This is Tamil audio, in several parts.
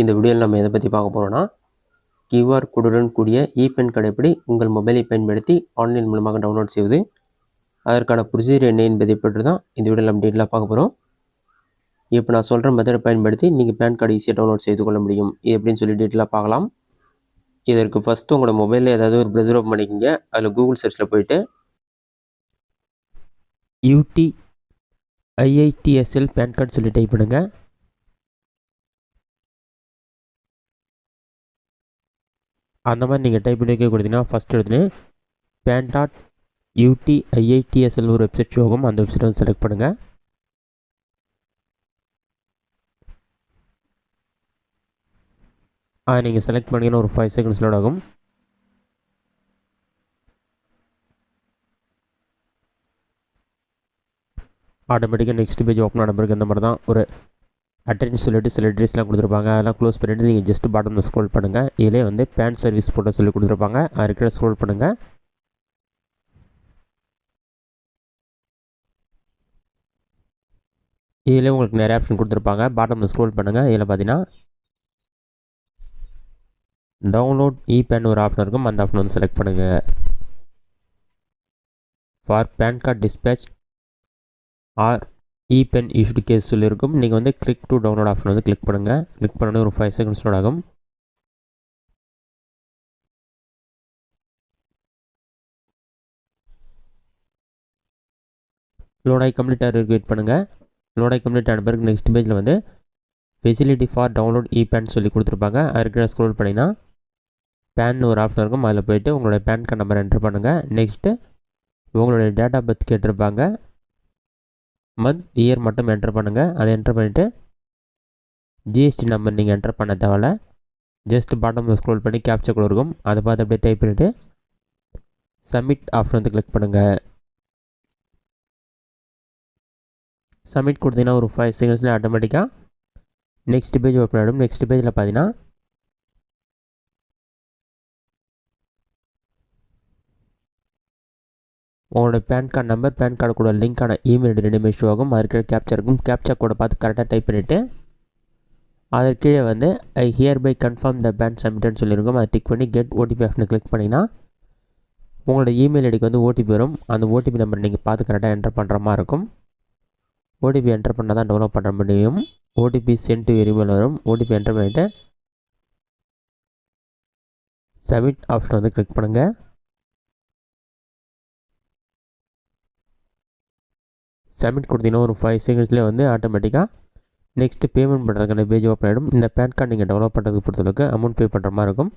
இந்த வீடியோவில் நம்ம எதை பற்றி பார்க்க போகிறோன்னா QR கோடுடன் கூடிய இபேன் கார்டு எப்படி உங்கள் மொபைலை பயன்படுத்தி ஆன்லைன் மூலமாக டவுன்லோட் செய்வது, அதற்கான ப்ரொசீஜர் என்ன என்பதை பற்றி தான் இந்த வீடியோவில் நம்ம டீட்டெயிலாக பார்க்க போகிறோம். இப்போ நான் சொல்கிற மெத்தடை பயன்படுத்தி நீங்கள் பேன் கார்டு ஈஸியாக டவுன்லோட் செய்து கொள்ள முடியும். இது எப்படின்னு சொல்லி டீட்டெயிலாக பார்க்கலாம். இதற்கு ஃபஸ்ட்டு உங்களோட மொபைலில் ஏதாவது ஒரு ப்ரௌசர் ஓப்பன் பண்ணிக்கிங்க. அதில் கூகுள் சர்ச்சில் போயிட்டு UTIITSL பேன் கார்டு சொல்லி டைப் பண்ணுங்கள். அந்த மாதிரி நீங்கள் டைப் பண்ணி கொடுத்தீங்கன்னா ஃபஸ்ட் எடுத்துன்னு pan.UTIITSL ஒரு வெப்சைட் ஷோ ஆகும். அந்த வெப்சைட் வந்து செலக்ட் பண்ணுங்கள். அதை நீங்கள் செலக்ட் பண்ணிங்கன்னா ஒரு 5 செகண்ட்ஸ் லோட் ஆகும். ஆட்டோமேட்டிக்காக நெக்ஸ்ட் பேஜ் ஓப்பன் ஆன பிறகு இந்த மாதிரி தான் ஒரு அட்டென்ஸ் சொல்லிட்டு சில டீட்டெயில்ஸ்லாம் கொடுத்துருப்பாங்க. அதெல்லாம் க்ளோஸ் பண்ணிவிட்டு நீங்கள் ஜஸ்ட் பாட்டமில் ஸ்க்ரோல் பண்ணுங்கள். இதிலே வந்து பேன் சர்வீஸ் போட்ட சொல்லி கொடுத்துருப்பாங்க. அது இருக்கிற ஸ்க்ரோல் பண்ணுங்கள். இதிலே உங்களுக்கு நிறைய ஆப்ஷன் கொடுத்துருப்பாங்க. பாட்டமில் ஸ்க்ரோல் பண்ணுங்கள். இதில் பார்த்தீங்கன்னா டவுன்லோட் இபேன் ஒரு ஆப்ஷன் இருக்கும். அந்த ஆப்ஷன் வந்து செலக்ட் பண்ணுங்கள். For PAN card dispatch or e PAN issued case சொல்லியிருக்கும். நீங்கள் வந்து கிளிக் டு டவுன்லோட் ஆப்ஷன் வந்து கிளிக் பண்ணுங்கள். கிளிக் பண்ணி ஒரு 5 செகண்ட்ஸ் லோட் ஆகும். லோடாகி கம்ப்ளீட் ஆகிறதுக்கு வெயிட் பண்ணுங்கள். லோடாகி கம்ப்ளீட் ஆன பிறகு நெக்ஸ்ட் பேஜில் வந்து ஃபெசிலிட்டி ஃபார் டவுன்லோட் இபேன் சொல்லி கொடுத்துருப்பாங்க. அது இருக்கிற ஸ்க்ரோல் பண்ணிங்கன்னா பேன் ஒரு ஆப்ஷன் இருக்கும். அதில் போய்ட்டு உங்களுடைய பேன் கார்டு நம்பர் என்ட்ரு பண்ணுங்கள். நெக்ஸ்ட்டு உங்களுடைய டேட் ஆஃப் பர்த் கேட்டிருப்பாங்க. மந்த் இயர் மட்டும் என்ட்ரு பண்ணுங்கள். அதை என்ட்ரு பண்ணிவிட்டு ஜிஎஸ்டி நம்பர் நீங்கள் என்ட்ரு பண்ண தேவையில்ல. ஜஸ்ட் பாட்டமில் ஸ்க்ரோல் பண்ணி கேப்சர் கோட் இருக்கும். அதை பார்த்து அப்படியே டைப் பண்ணிவிட்டு சப்மிட் ஆப்ஷன் வந்து கிளிக் பண்ணுங்கள். சப்மிட் கொடுத்தீங்கன்னா ஒரு 5 செகண்ட்ஸில் ஆட்டோமேட்டிக்காக நெக்ஸ்ட் பேஜ் ஓப்பன் ஆகிடும். நெக்ஸ்ட் பேஜில் பார்த்தீங்கன்னா உங்களோட PAN card number, PAN card கூட லிங்க்கான இமெயில் ஐடி ரெண்டுமே ஷோ ஆகும். அது இருக்கிற கேப்சர் இருக்கும். கேப்சர் கோடை பார்த்து கரெக்டாக டைப் பண்ணிவிட்டு அதற்கு கீழே வந்து I hereby confirm the PAN சப்மிட்னு சொல்லியிருக்கும். அதை டிக் பண்ணி கெட் ஓடிபி ஆப்ஷனை கிளிக் பண்ணிங்கன்னா உங்களோட இமெயில் ஐடிக்கு வந்து ஓடிபி வரும். அந்த ஓடிபி நம்பர் நீங்கள் பார்த்து கரெக்டாக என்டர் பண்ணுற மாதிரி இருக்கும். ஓடிபி என்டர் பண்ணால் தான் டவுன்லோட் பண்ண முடியும். ஓடிபி சென்ட் டு இமெயில் வரும். ஓடிபி என்டர் பண்ணிவிட்டு சப்மிட் ஆப்ஷன் வந்து கிளிக் பண்ணுங்கள். சப்மிட் கொடுத்தீங்கன்னா ஒரு 5 செகண்ட்ஸ்லேயே வந்து ஆட்டோமேட்டிக்காக நெக்ஸ்ட்டு பேமெண்ட் பண்ணுறதுக்கான பேஜ் ஓப்பன் ஆகிடும். இந்த பேன் கார்டு நீங்கள் டவுன்லோட் பண்ணுறதுக்கு பொறுத்தளவுக்கு அமௌண்ட் பே பண்ணுற மாதிரி இருக்கும்.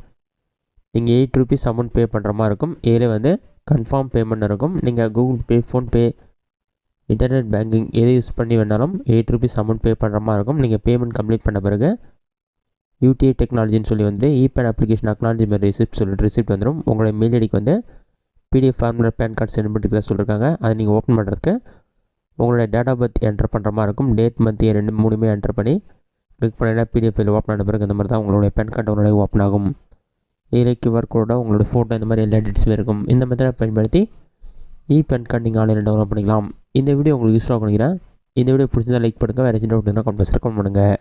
நீங்கள் 8 ரூபீஸ் அமௌண்ட் பே பண்ணுற மாதிரி இருக்கும். இதில் வந்து கன்ஃபார்ம் பேமெண்ட் இருக்கும். நீங்கள் Google Pay, PhonePe, internet banking எது யூஸ் பண்ணி வேணாலும் 8 ரூபீஸ் அமௌண்ட் பே பண்ணுற மாதிரி இருக்கும். நீங்கள் பேமெண்ட் கம்ப்ளீட் பண்ண பிறகு UTI டெக்னாலஜின்னு சொல்லி வந்து இபேன் அப்ளிகேஷன் அக்னாலஜிமெண்ட் ரிசிப்ட் சொல்லிட்டு ரிசிப்ட் வந்துடும். உங்களுடைய மெயில் ஐடிக்கு வந்து PDF ஃபார்முலா பேன் கார்டு சென்ட் பண்ணிட்டு சொல்லியிருக்காங்க. அதை நீங்கள் ஓப்பன் பண்ணுறதுக்கு உங்களுடைய டேட் ஆஃப் பர்த் என்டர் பண்ணுற மாதிரி இருக்கும். டேட், மந்த், இயர் மூணுமே என்டர் பண்ணி கிளிக் பண்ணினா PDF ஃபைல் ஓப்பன் ஆன பிறகு இந்த மாதிரி தான் உங்களுடைய பேன் கார்டு உங்களுடைய ஓப்பன் ஆகும். இதில் QR கோட உங்களோட ஃபோட்டோ இந்த மாதிரி எல்லா டீட்டெயில்ஸுமே இருக்கும். இந்த மெத்தடை பயன்படுத்தி இபேன் கார்டு நீங்கள் ஆன்லைனில் டவுன்லோட் பண்ணிக்கலாம். இந்த வீடியோ உங்களுக்கு யூஸ்ஃபுல்லாக பண்ணிக்கிறேன். இந்த வீடியோ பிடிச்சிருந்தா லைக் பண்ணுங்கள். வேறு ஏதாச்சும் டவுட் இருந்தால் கமெண்ட் பண்ணுங்கள்.